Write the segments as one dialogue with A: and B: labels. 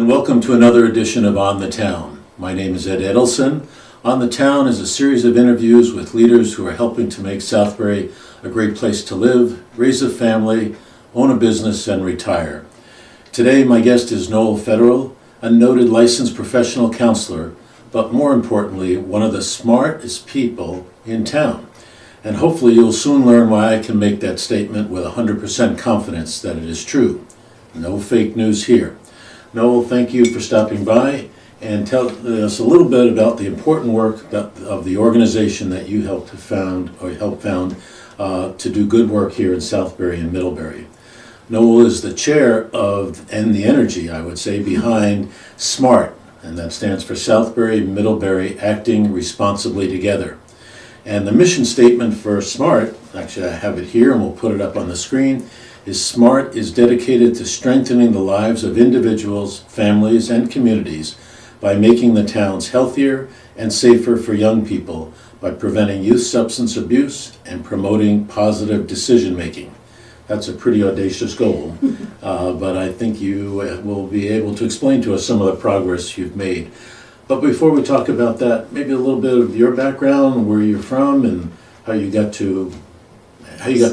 A: and welcome to another edition of On the Town. My name is Ed Edelson. On the Town is a series of interviews with leaders who are helping to make Southbury a great place to live, raise a family, own a business, and retire. Today, my guest is Noel Federle, a noted licensed professional counselor, but more importantly, one of the smartest people in town. And hopefully you'll soon learn why I can make that statement with 100% confidence that it is true. No fake news here. Noel, thank you for stopping by and tell us a little bit about the important work of the organization that you helped found to do good work here in Southbury and Middlebury. Noel is the chair of, and the energy, I would say, behind SMART, and that stands for Southbury Middlebury Acting Responsibly Together. And the mission statement for SMART, actually I have it here and we'll put it up on the screen, is SMART is dedicated to strengthening the lives of individuals, families, and communities by making the towns healthier and safer for young people by preventing youth substance abuse and promoting positive decision making. That's a pretty audacious goal, but I think you will be able to explain to us some of the progress you've made. But before we talk about that, maybe a little bit of your background, where you're from, and how you got to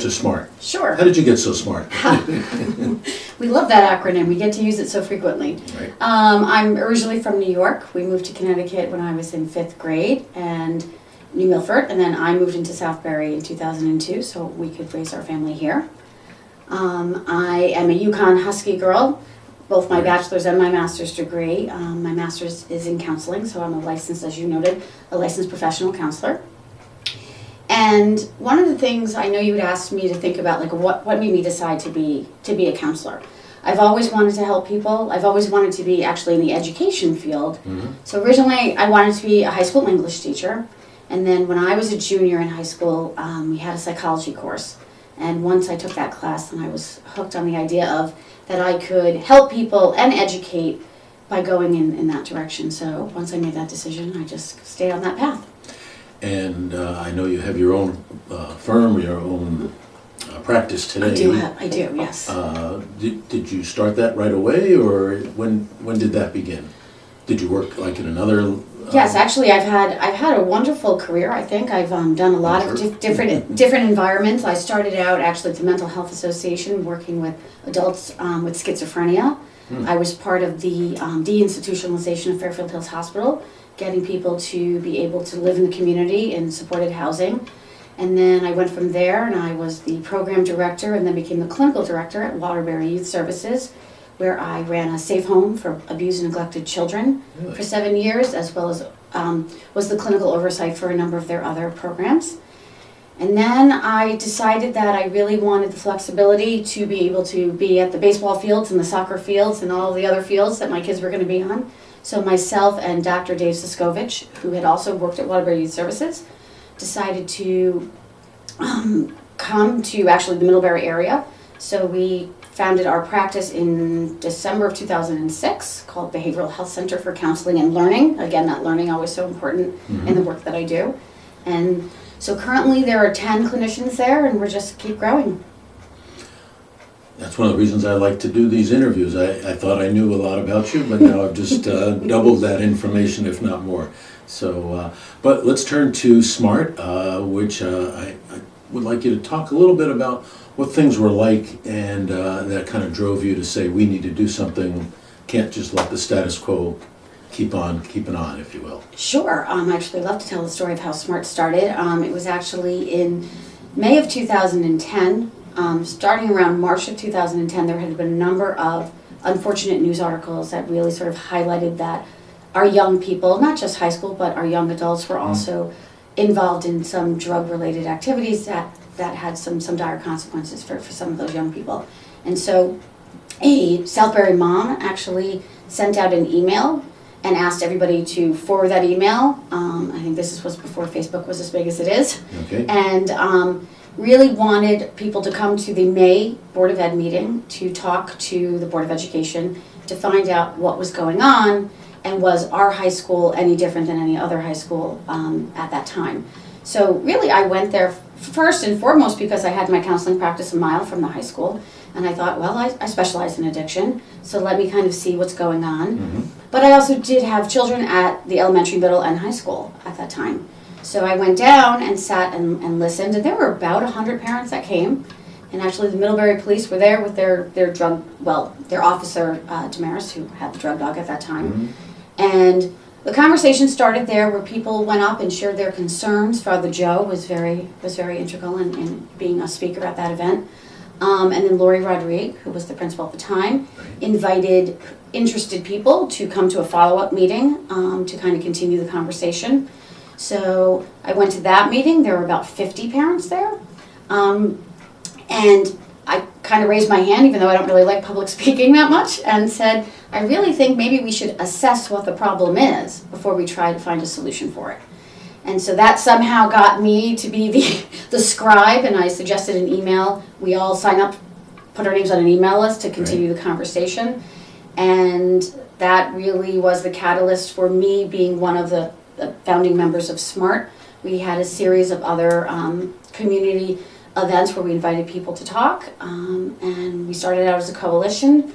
A: SMART.
B: Sure.
A: How did you get so smart?
B: We love that acronym. We get to use it so frequently.
A: Right.
B: I'm originally from New York. We moved to Connecticut when I was in 5th grade and New Milford, and then I moved into Southbury in 2002 so we could raise our family here. I am a Yukon Husky girl, both my bachelor's and my master's degree. My master's is in counseling, so I'm a licensed, as you noted, a licensed professional counselor. And one of the things I know you would ask me to think about, like what made me decide to be a counselor. I've always wanted to help people. I've always wanted to be actually in the education field. Mm-hmm. So originally I wanted to be a high school English teacher. And then when I was a junior in high school, we had a psychology course. And once I took that class, then I was hooked on the idea of that I could help people and educate by going in that direction. So once I made that decision, I just stayed on that path.
A: And I know you have your own firm, your own practice today.
B: I do, yes.
A: Did you start that right away, or when did that begin? Did you work like in another?
B: Yes, actually, I've had a wonderful career. I think I've done a lot of different environments. I started out actually at the Mental Health Association, working with adults with schizophrenia. I was part of the deinstitutionalization of Fairfield Hills Hospital, getting people to be able to live in the community in supported housing. And then I went from there and I was the program director and then became the clinical director at Waterbury Youth Services, where I ran a safe home for abused and neglected children for 7 years, as well as was the clinical oversight for a number of their other programs. And then I decided that I really wanted the flexibility to be able to be at the baseball fields and the soccer fields and all the other fields that my kids were going to be on. So myself and Dr. Dave Siskovich, who had also worked at Waterbury Youth Services, decided to come to actually the Middlebury area. So we founded our practice in December of 2006 called Behavioral Health Center for Counseling and Learning. Again, that learning always so important in the work that I do. And so currently there are 10 clinicians there and we're just keep growing.
A: That's one of the reasons I like to do these interviews. I thought I knew a lot about you, but now I've just doubled that information, if not more. So, but let's turn to SMART, which I would like you to talk a little bit about what things were like and that kind of drove you to say we need to do something, can't just let the status quo keep on keeping on, if you will.
B: Sure. I actually love to tell the story of how SMART started. It was actually in May of 2010. Starting around March of 2010, there had been a number of unfortunate news articles that really sort of highlighted that our young people, not just high school, but our young adults were also involved in some drug-related activities that had some dire consequences for some of those young people. And so a Southbury mom actually sent out an email and asked everybody to forward that email. I think this was before Facebook was as big as it is.
A: Okay.
B: And really wanted people to come to the May Board of Ed meeting to talk to the Board of Education to find out what was going on and was our high school any different than any other high school at that time. So really I went there first and foremost because I had my counseling practice a mile from the high school, And I thought, well, I specialize in addiction, so let me kind of see what's going on. But I also did have children at the elementary, middle, and high school at that time. So I went down and sat and listened, and there were about 100 parents that came. And actually the Middlebury police were there with their officer, Damaris, who had the drug dog at that time. And the conversation started there where people went up and shared their concerns. Father Joe was very integral in being a speaker at that event. And then Lori Rodrigue, who was the principal at the time, invited interested people to come to a follow-up meeting to kind of continue the conversation. So I went to that meeting. There were about 50 parents there. And I kind of raised my hand, even though I don't really like public speaking that much, and said, I really think maybe we should assess what the problem is before we try to find a solution for it. And so that somehow got me to be the scribe, and I suggested an email. We all sign up, put our names on an email list to continue the conversation. And that really was the catalyst for me being one of the founding members of SMART. We had a series of other community events where we invited people to talk, and we started out as a coalition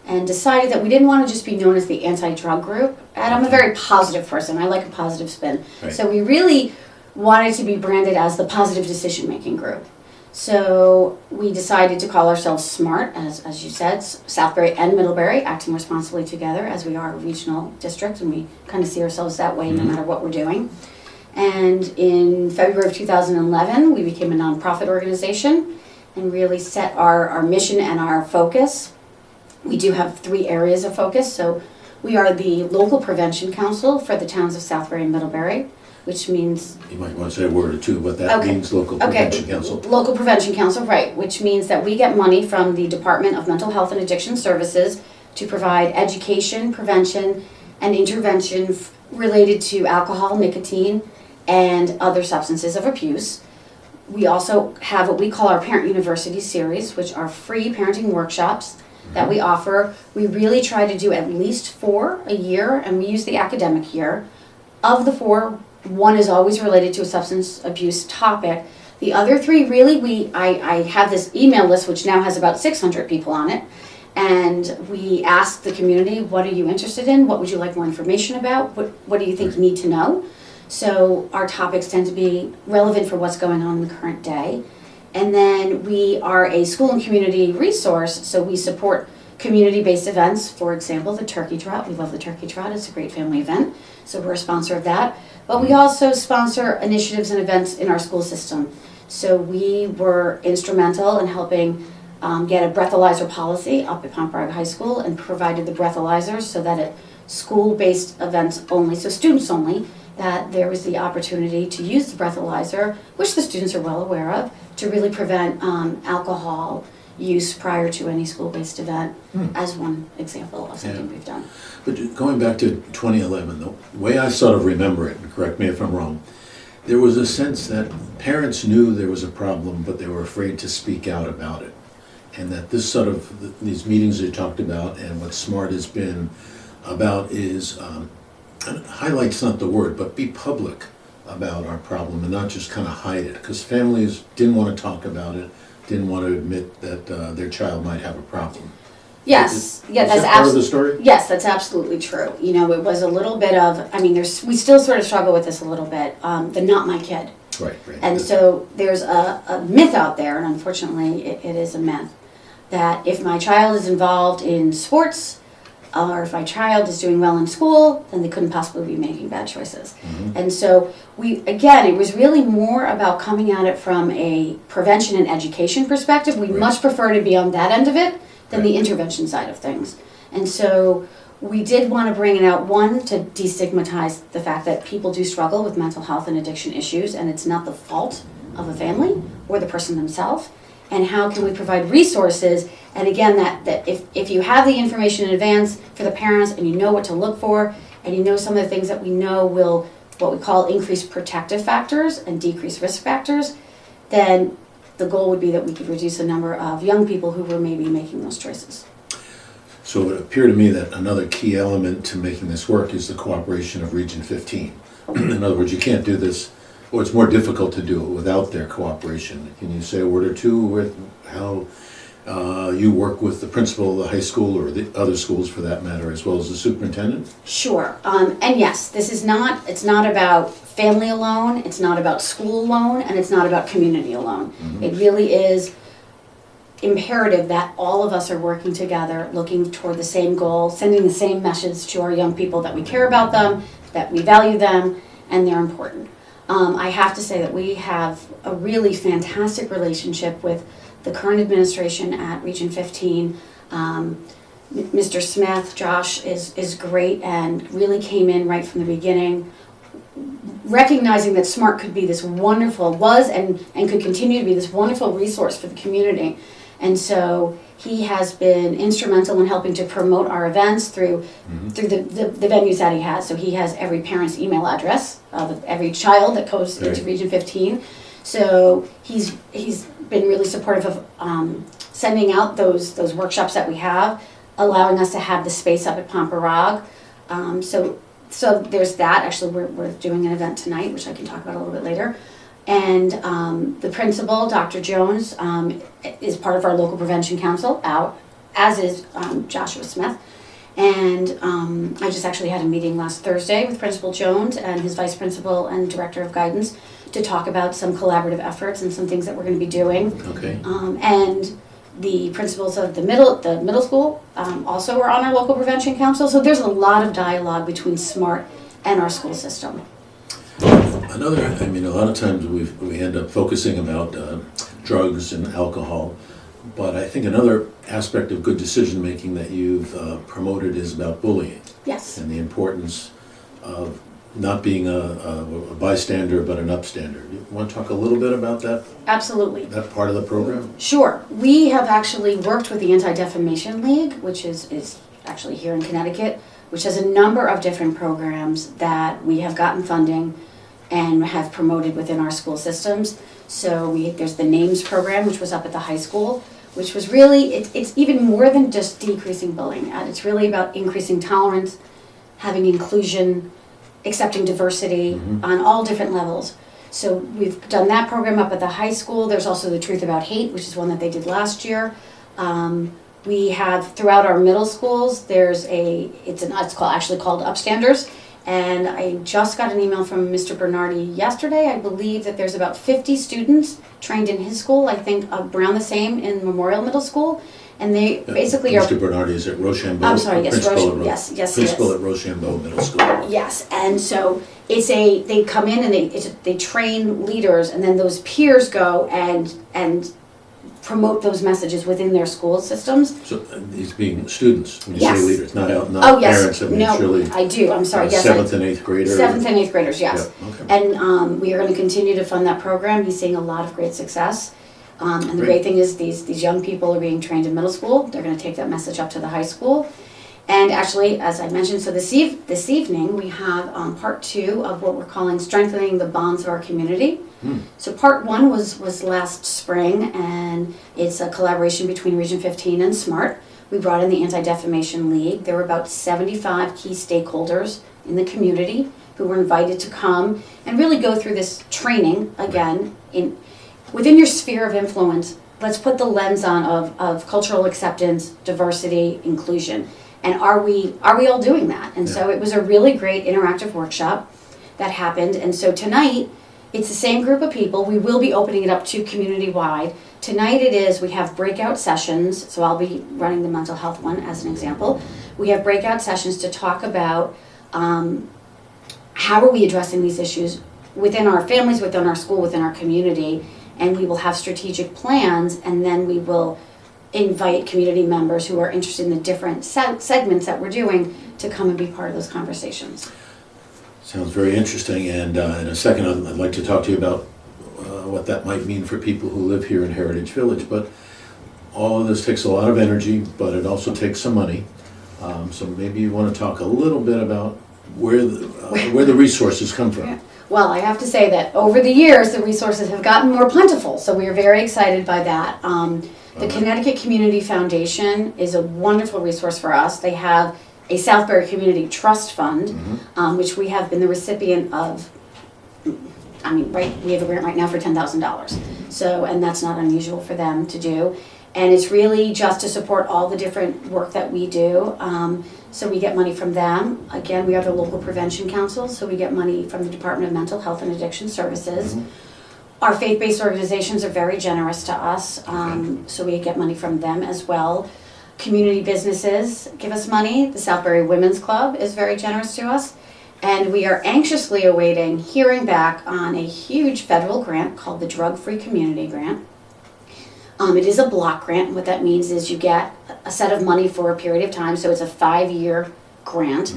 B: and decided that we didn't want to just be known as the anti-drug group. And I'm a very positive person. I like a positive spin. So we really wanted to be branded as the positive decision-making group. So we decided to call ourselves SMART, as you said, Southbury and Middlebury, acting responsibly together, as we are a regional district, and we kind of see ourselves that way no matter what we're doing. And in February of 2011, we became a nonprofit organization and really set our mission and our focus. We do have 3 areas of focus. So we are the local prevention council for the towns of Southbury and Middlebury, which means...
A: You might want to say a word or two, but that means local prevention council.
B: Local prevention council, right, which means that we get money from the Department of Mental Health and Addiction Services to provide education, prevention, and intervention related to alcohol, nicotine, and other substances of abuse. We also have what we call our Parent University series, which are free parenting workshops that we offer. We really try to do at least 4 a year, and we use the academic year. Of the 4, 1 is always related to a substance abuse topic. The other 3 really, I have this email list which now has about 600 people on it, and we ask the community, what are you interested in? What would you like more information about? What do you think you need to know? So our topics tend to be relevant for what's going on in the current day. And then we are a school and community resource, so we support community-based events. For example, the Turkey Trot. We love the Turkey Trot. It's a great family event, so we're a sponsor of that. But we also sponsor initiatives and events in our school system. So we were instrumental in helping get a breathalyzer policy up at Pontbragg High School and provided the breathalyzers so that at school-based events only, so students only, that there was the opportunity to use the breathalyzer, which the students are well aware of, to really prevent alcohol use prior to any school-based event, as one example of something we've done.
A: But going back to 2011, the way I sort of remember it, and correct me if I'm wrong, there was a sense that parents knew there was a problem, but they were afraid to speak out about it. And that this sort of, these meetings you talked about and what SMART has been about is, highlight's not the word, but be public about our problem and not just kind of hide it. Because families didn't want to talk about it, didn't want to admit that their child might have a problem.
B: Yes, yeah,
A: that's part of the story?
B: Yes, that's absolutely true. You know, it was a little bit of, I mean, we still sort of struggle with this a little bit, the not my kid.
A: Right.
B: And so there's a myth out there, and unfortunately it is a myth, that if my child is involved in sports, or if my child is doing well in school, then they couldn't possibly be making bad choices. And so it was really more about coming at it from a prevention and education perspective. We much prefer to be on that end of it than the intervention side of things. And so we did want to bring it out, one, to destigmatize the fact that people do struggle with mental health and addiction issues, and it's not the fault of a family or the person themselves. And how can we provide resources? And again, that if you have the information in advance for the parents and you know what to look for, and you know some of the things that we know will, what we call increase protective factors and decrease risk factors, then the goal would be that we could reduce the number of young people who were maybe making those choices.
A: So it would appear to me that another key element to making this work is the cooperation of Region 15. In other words, you can't do this, or it's more difficult to do it without their cooperation. Can you say a word or two with how You work with the principal of the high school, or the other schools for that matter, as well as the superintendent?
B: Sure. And yes, it's not about family alone, it's not about school alone, and it's not about community alone. It really is imperative that all of us are working together, looking toward the same goal, sending the same message to our young people that we care about them, that we value them, and they're important. I have to say that we have a really fantastic relationship with the current administration at Region 15. Mr. Smith, Josh, is great and really came in right from the beginning, recognizing that SMART could be this wonderful, and could continue to be this wonderful resource for the community. And so he has been instrumental in helping to promote our events through the venues that he has. So he has every parent's email address of every child that goes into Region 15. So he's been really supportive of sending out those workshops that we have, allowing us to have the space up at Pomperog. So there's that. Actually, we're doing an event tonight, which I can talk about a little bit later. And the principal, Dr. Jones, is part of our local prevention council, as is Joshua Smith. And I just actually had a meeting last Thursday with Principal Jones and his vice principal and director of guidance to talk about some collaborative efforts and some things that we're going to be doing.
A: Okay.
B: And the principals of the middle school also are on our local prevention council. So there's a lot of dialogue between SMART and our school system.
A: A lot of times we end up focusing about drugs and alcohol, but I think another aspect of good decision making that you've promoted is about bullying.
B: Yes.
A: And the importance of not being a bystander but an upstander. You want to talk a little bit about that?
B: Absolutely.
A: That part of the program?
B: Sure. We have actually worked with the Anti-Defamation League, which is actually here in Connecticut, which has a number of different programs that we have gotten funding and have promoted within our school systems. So there's the NAMES program, which was up at the high school, which was really, it's even more than just decreasing bullying. It's really about increasing tolerance, having inclusion, accepting diversity on all different levels. So we've done that program up at the high school. There's also the Truth About Hate, which is one that they did last year. We have throughout our middle schools, it's actually called Upstanders. And I just got an email from Mr. Bernardi yesterday. I believe that there's about 50 students trained in his school, I think around the same in Memorial Middle School. And they basically
A: Mr. Bernardi is at Rochambeau.
B: I'm sorry, yes,
A: principal
B: yes,
A: Principal at Rochambeau Middle School.
B: Yes, and so they come in and they train leaders, and then those peers go and promote those messages within their school systems.
A: So these being students, when you
B: Yes.
A: say leaders, not
B: Yes.
A: parents.
B: No, I do. I'm sorry. Yes,
A: 7th and 8th graders.
B: 7th and 8th graders, yes.
A: Yeah, okay.
B: And we are going to continue to fund that program. He's seeing a lot of great success. And the great thing is these young people are being trained in middle school. They're going to take that message up to the high school. And actually, as I mentioned, so this evening we have part 2 of what we're calling Strengthening the Bonds of Our Community. So part 1 was last spring, and it's a collaboration between Region 15 and SMART. We brought in the Anti-Defamation League. There were about 75 key stakeholders in the community who were invited to come and really go through this training again within your sphere of influence. Let's put the lens on of cultural acceptance, diversity, inclusion. And are we all doing that? And so it was a really great interactive workshop that happened. And so tonight, it's the same group of people. We will be opening it up to community-wide. Tonight we have breakout sessions. So I'll be running the mental health one as an example. We have breakout sessions to talk about how are we addressing these issues within our families, within our school, within our community. And we will have strategic plans, and then we will invite community members who are interested in the different segments that we're doing to come and be part of those conversations.
A: Sounds very interesting, and in a second I'd like to talk to you about what that might mean for people who live here in Heritage Village. But all of this takes a lot of energy, but it also takes some money. So maybe you want to talk a little bit about where the resources come from.
B: Yeah. Well, I have to say that over the years, the resources have gotten more plentiful, so we are very excited by that. The Connecticut Community Foundation is a wonderful resource for us. They have a Southbury Community Trust Fund, which we have been the recipient of. We have a grant right now for $10,000. So, and that's not unusual for them to do. And it's really just to support all the different work that we do. So we get money from them. Again, we are the local prevention council, so we get money from the Department of Mental Health and Addiction Services. Our faith-based organizations are very generous to us, so we get money from them as well. Community businesses give us money. The Southbury Women's Club is very generous to us. And we are anxiously awaiting hearing back on a huge federal grant called the Drug-Free Community Grant. It is a block grant, and what that means is you get a set of money for a period of time, so it's a 5-year grant.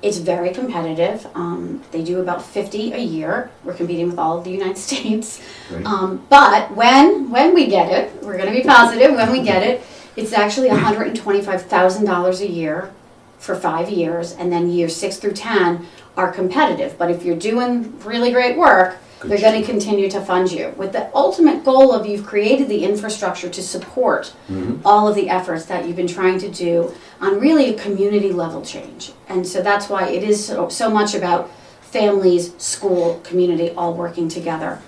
B: It's very competitive. They do about 50 a year. We're competing with all of the United States.
A: Right.
B: But when we get it, we're going to be positive, when we get it, it's actually $125,000 a year for 5 years, and then years 6 through 10 are competitive. But if you're doing really great work, they're going to continue to fund you with the ultimate goal of you've created the infrastructure to support all of the efforts that you've been trying to do on really a community level change. And so that's why it is so much about families, school, community all working together.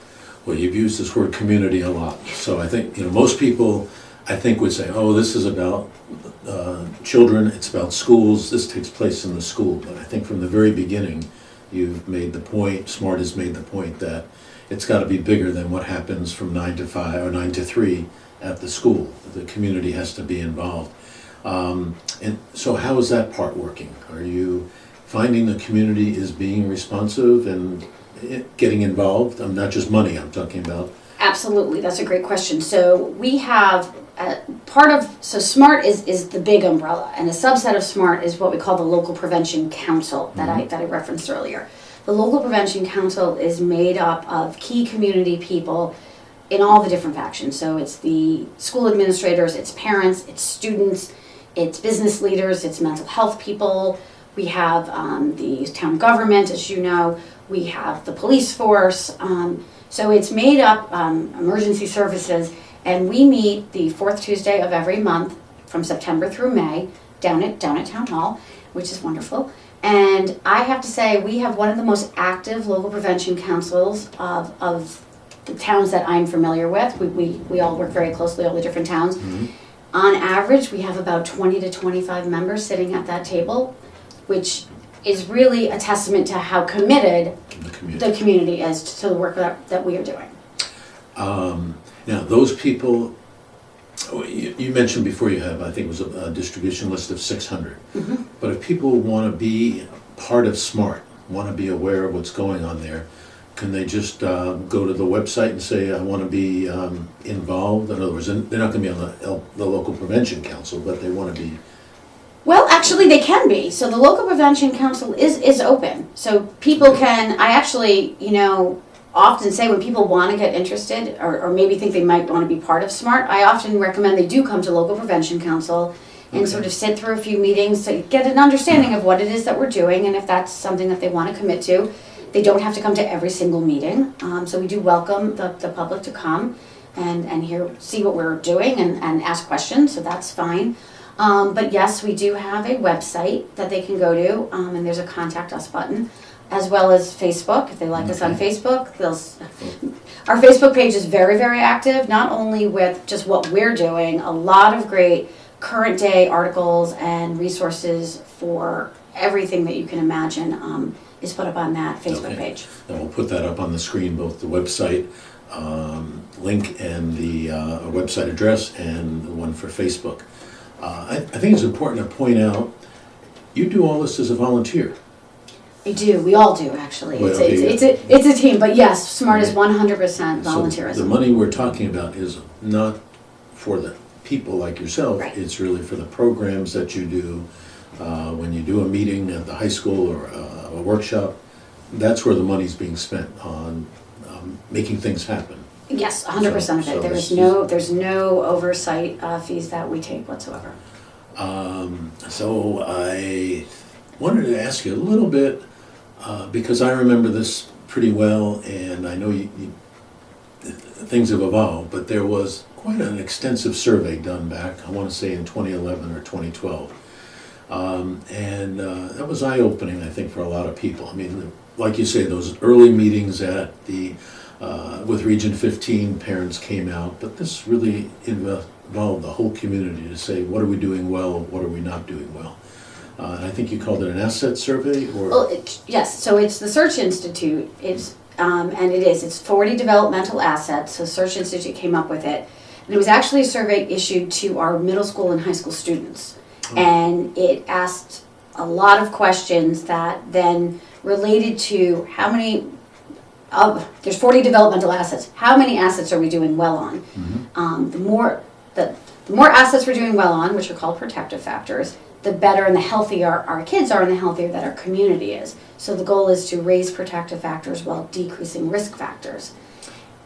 A: Well, you've used this word community a lot. So I think, most people, I think, would say, oh, this is about children, it's about schools, this takes place in the school. But I think from the very beginning, you've made the point, SMART has made the point that it's got to be bigger than what happens from 9 to 5 or 9 to 3 at the school. The community has to be involved. And so how is that part working? Are you finding the community is being responsive and getting involved? Not just money, I'm talking about.
B: Absolutely, that's a great question. So we have SMART is the big umbrella, and a subset of SMART is what we call the Local Prevention Council that I referenced earlier. The Local Prevention Council is made up of key community people in all the different factions. So it's the school administrators, it's parents, it's students, it's business leaders, it's mental health people. We have the town government, as you know. We have the police force. So it's made up emergency services. And we meet the fourth Tuesday of every month from September through May down at Town Hall, which is wonderful. And I have to say, we have one of the most active local prevention councils of the towns that I'm familiar with. We all work very closely, all the different towns. On average, we have about 20 to 25 members sitting at that table, which is really a testament to how committed the community is to the work that we are doing.
A: Now, those people, you mentioned before you have, I think it was a distribution list of 600. But if people want to be part of SMART, want to be aware of what's going on there, can they just go to the website and say, I want to be involved? In other words, they're not going to be on the local prevention council, but they want to be.
B: Well, actually, they can be. So the Local Prevention Council is open. So people can, I actually, often say when people want to get interested or maybe think they might want to be part of SMART, I often recommend they do come to Local Prevention Council and sort of sit through a few meetings to get an understanding of what it is that we're doing, and if that's something that they want to commit to. They don't have to come to every single meeting. So we do welcome the public to come and see what we're doing and ask questions, so that's fine. But yes, we do have a website that they can go to, and there's a contact us button, as well as Facebook. If they like us on Facebook, our Facebook page is very, very active, not only with just what we're doing, a lot of great current day articles and resources for everything that you can imagine is put up on that Facebook page.
A: And we'll put that up on the screen, both the website link and the website address and the one for Facebook. I think it's important to point out, you do all this as a volunteer.
B: I do. We all do, actually.
A: Well,
B: it's a team, but yes, SMART is 100% volunteerism.
A: So the money we're talking about is not for the people like yourself.
B: Right.
A: It's really for the programs that you do. When you do a meeting at the high school or a workshop, that's where the money's being spent on making things happen.
B: Yes, 100% of it. There's no oversight fees that we take whatsoever.
A: So I wanted to ask you a little bit, because I remember this pretty well, and I know things have evolved, but there was quite an extensive survey done back, I want to say in 2011 or 2012. And that was eye-opening, I think, for a lot of people. I mean, like you say, those early meetings at the With Region 15, parents came out, but this really involved the whole community to say, what are we doing well, what are we not doing well? And I think you called it an asset survey, or?
B: Well, yes, so it's the Search Institute, it's 40 developmental assets, so Search Institute came up with it. And it was actually a survey issued to our middle school and high school students. And it asked a lot of questions that then related to how many there's 40 developmental assets. How many assets are we doing well on? The more assets we're doing well on, which are called protective factors, the better and the healthier our kids are and the healthier that our community is. So the goal is to raise protective factors while decreasing risk factors.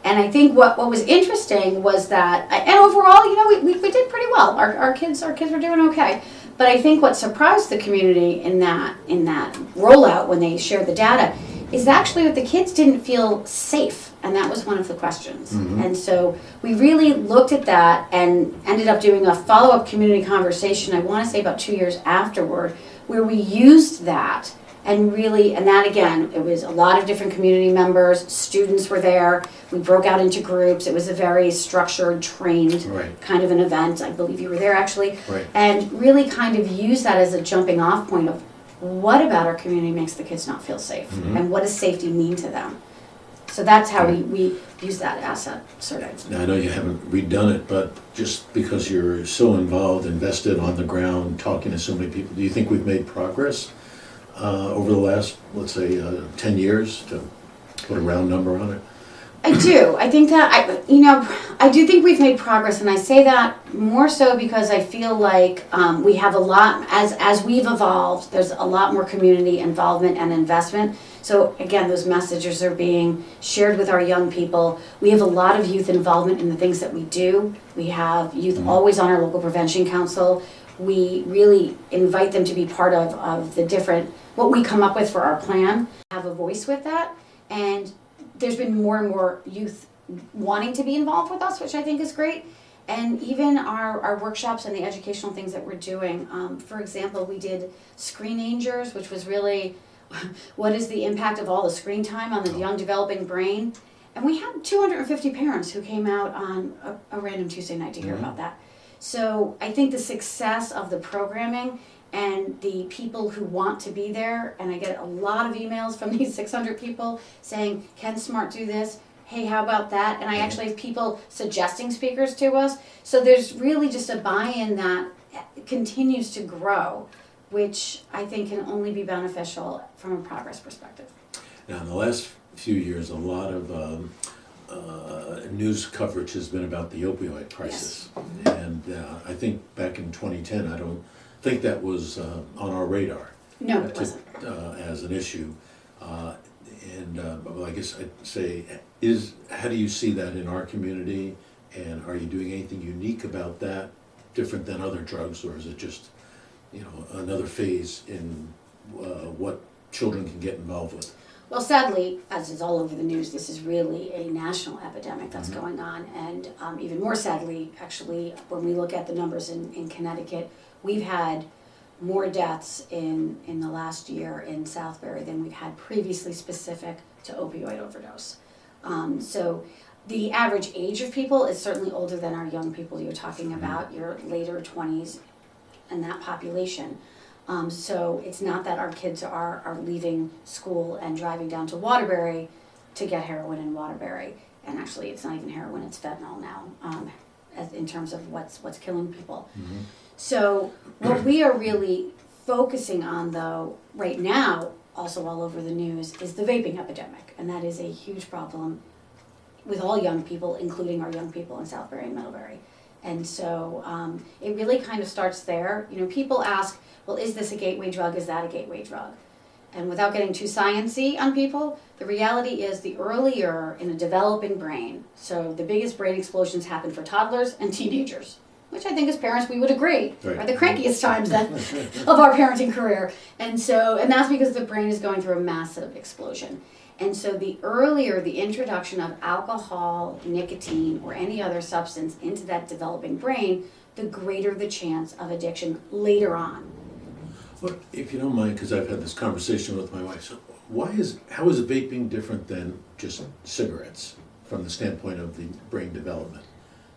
B: And I think what was interesting was that, and overall, we did pretty well. Our kids were doing okay. But I think what surprised the community in that rollout when they shared the data is actually that the kids didn't feel safe, and that was one of the questions. And so we really looked at that and ended up doing a follow-up community conversation, I want to say about 2 years afterward, where we used that and that again, it was a lot of different community members, students were there, we broke out into groups, it was a very structured, trained kind of an event, I believe you were there actually, and really kind of use that as a jumping off point of what about our community makes the kids not feel safe, and what does safety mean to them? So that's how we use that asset survey.
A: Now, I know you haven't redone it, but just because you're so involved, invested on the ground, talking to so many people, do you think we've made progress over the last, let's say, 10 years, to put a round number on it?
B: I do. I think that, I do think we've made progress, and I say that more so because I feel like we have a lot, as we've evolved, there's a lot more community involvement and investment. So again, those messages are being shared with our young people. We have a lot of youth involvement in the things that we do. We have youth always on our local prevention council. We really invite them to be part of the different, what we come up with for our plan, have a voice with that. And there's been more and more youth wanting to be involved with us, which I think is great. And even our workshops and the educational things that we're doing. For example, we did Screenagers, which was really, what is the impact of all the screen time on the young developing brain? And we had 250 parents who came out on a random Tuesday night to hear about that. So I think the success of the programming and the people who want to be there, and I get a lot of emails from these 600 people saying, can SMART do this? Hey, how about that? And I actually have people suggesting speakers to us. So there's really just a buy-in that continues to grow, which I think can only be beneficial from a progress perspective.
A: Now, in the last few years, a lot of news coverage has been about the opioid crisis. Yes. And I think back in 2010, I don't think that was on our radar.
B: No, it wasn't.
A: As an issue. Well, I guess I'd say, how do you see that in our community? And are you doing anything unique about that, different than other drugs, or is it just, another phase in what children can get involved with?
B: Well, sadly, as is all over the news, this is really a national epidemic that's going on. And even more sadly, actually, when we look at the numbers in Connecticut, we've had more deaths in the last year in Southbury than we've had previously specific to opioid overdose. So the average age of people is certainly older than our young people you're talking about, your later 20s and that population. So it's not that our kids are leaving school and driving down to Waterbury to get heroin in Waterbury. And actually, it's not even heroin, it's fentanyl now, in terms of what's killing people. So what we are really focusing on, though, right now, also all over the news, is the vaping epidemic. And that is a huge problem with all young people, including our young people in Southbury and Middlebury. And so it really kind of starts there. People ask, well, is this a gateway drug? Is that a gateway drug? And without getting too science-y on people, the reality is the earlier in a developing brain, so the biggest brain explosions happen for toddlers and teenagers, which I think as parents we would agree are the crankiest times of our parenting career. And that's because the brain is going through a massive explosion. And so the earlier the introduction of alcohol, nicotine, or any other substance into that developing brain, the greater the chance of addiction later on.
A: Well, if you don't mind, because I've had this conversation with my wife, so how is vaping different than just cigarettes? from the standpoint of the brain development?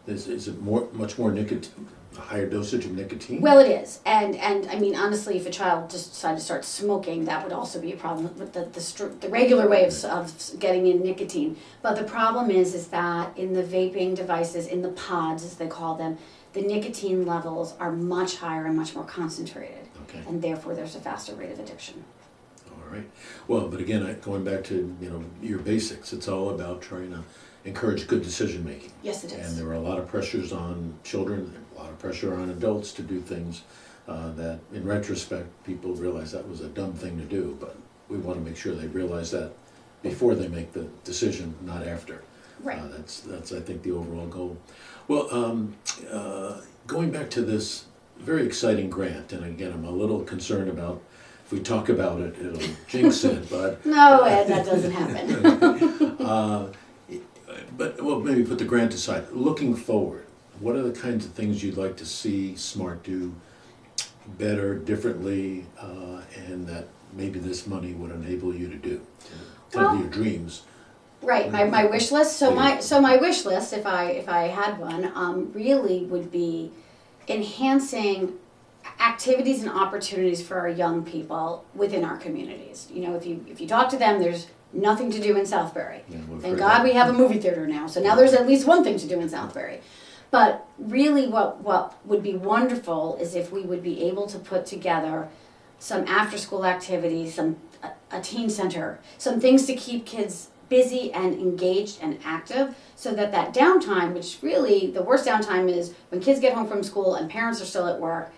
A: Is it much more nicotine, a higher dosage of nicotine?
B: Well, it is, and I mean, honestly, if a child just decided to start smoking, that would also be a problem with the regular way of getting in nicotine. But the problem is that in the vaping devices, in the pods, as they call them, the nicotine levels are much higher and much more concentrated,
A: Okay.
B: and therefore there's a faster rate of addiction.
A: All right. Well, but again, going back to your basics, it's all about trying to encourage good decision making.
B: Yes, it
A: And
B: is.
A: there are a lot of pressures on children, a lot of pressure on adults to do things that, in retrospect, people realize that was a dumb thing to do. But we want to make sure they realize that before they make the decision, not after.
B: Right.
A: That's I think the overall goal. Well, going back to this very exciting grant, and again, I'm a little concerned about if we talk about it, it'll jinx it. But
B: No, Ed, that doesn't happen.
A: But well, maybe put the grant aside. Looking forward, what are the kinds of things you'd like to see SMART do better, differently, and that maybe this money would enable you to do? Kind of your dreams.
B: Right, my wish list. So my wish list, if I had one, really would be enhancing activities and opportunities for our young people within our communities. If you talk to them, there's nothing to do in Southbury.
A: Yeah,
B: Thank God we have a movie theater now, so now there's at least one thing to do in Southbury. But really what would be wonderful is if we would be able to put together some after-school activities, a teen center, some things to keep kids busy and engaged and active, so that downtime, which really the worst downtime is when kids get home from school and parents are still at work,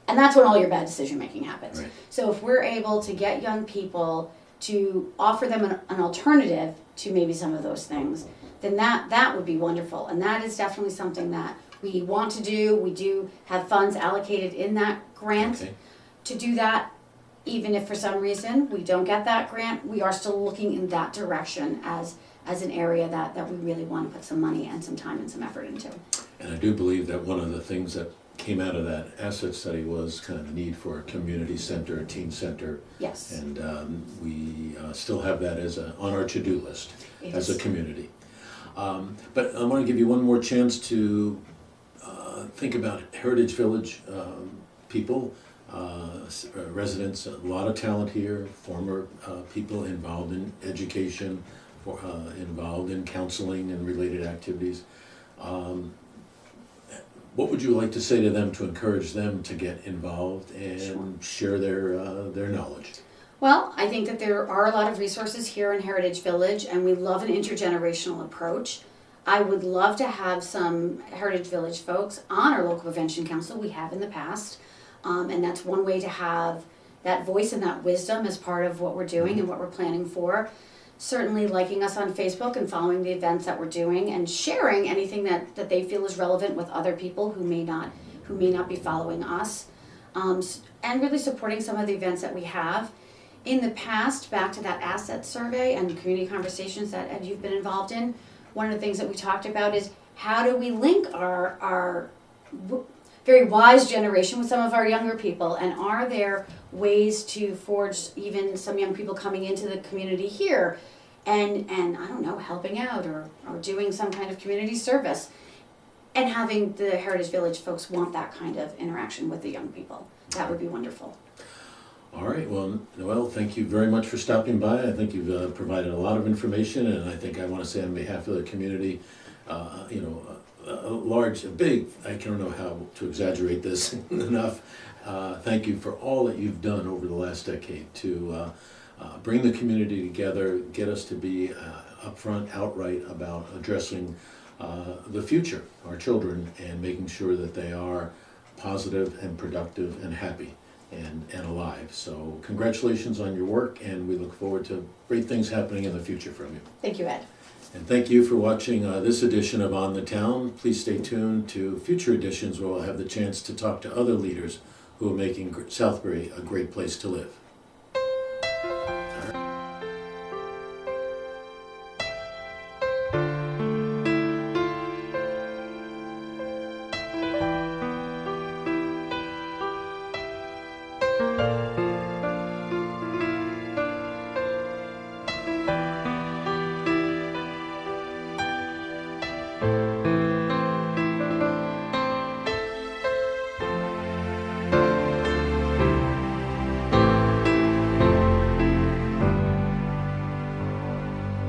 B: and that's when all your bad decision making happens.
A: Right.
B: So if we're able to get young people to offer them an alternative to maybe some of those things, then that would be wonderful. And that is definitely something that we want to do. We do have funds allocated in that grant to do that. Even if for some reason we don't get that grant, we are still looking in that direction as an area that we really want to put some money and some time and some effort into.
A: And I do believe that one of the things that came out of that asset study was kind of the need for a community center, a teen center.
B: Yes.
A: And we still have that on our to-do list as a community. But I want to give you one more chance to think about Heritage Village people, residents, a lot of talent here, former people involved in education, involved in counseling and related activities. What would you like to say to them to encourage them to get involved and share their knowledge?
B: Well, I think that there are a lot of resources here in Heritage Village, and we love an intergenerational approach. I would love to have some Heritage Village folks on our local prevention council. We have in the past, and that's one way to have that voice and that wisdom as part of what we're doing and what we're planning for. Certainly liking us on Facebook and following the events that we're doing and sharing anything that they feel is relevant with other people who may not be following us, and really supporting some of the events that we have. In the past, back to that asset survey and community conversations that Ed, you've been involved in, one of the things that we talked about is how do we link our very wise generation with some of our younger people, and are there ways to forge even some young people coming into the community here and I don't know, helping out or doing some kind of community service, and having the Heritage Village folks want that kind of interaction with the young people. That would be wonderful.
A: All right, well, Noel, thank you very much for stopping by. I think you've provided a lot of information, and I think I want to say on behalf of the community, a big, I don't know how to exaggerate this enough, thank you for all that you've done over the last decade to bring the community together, get us to be upfront, outright about addressing the future, our children, and making sure that they are positive and productive and happy and alive. So congratulations on your work, and we look forward to great things happening in the future from you.
B: Thank you, Ed.
A: And thank you for watching this edition of On the Town. Please stay tuned to future editions where we'll have the chance to talk to other leaders who are making Southbury a great place to live.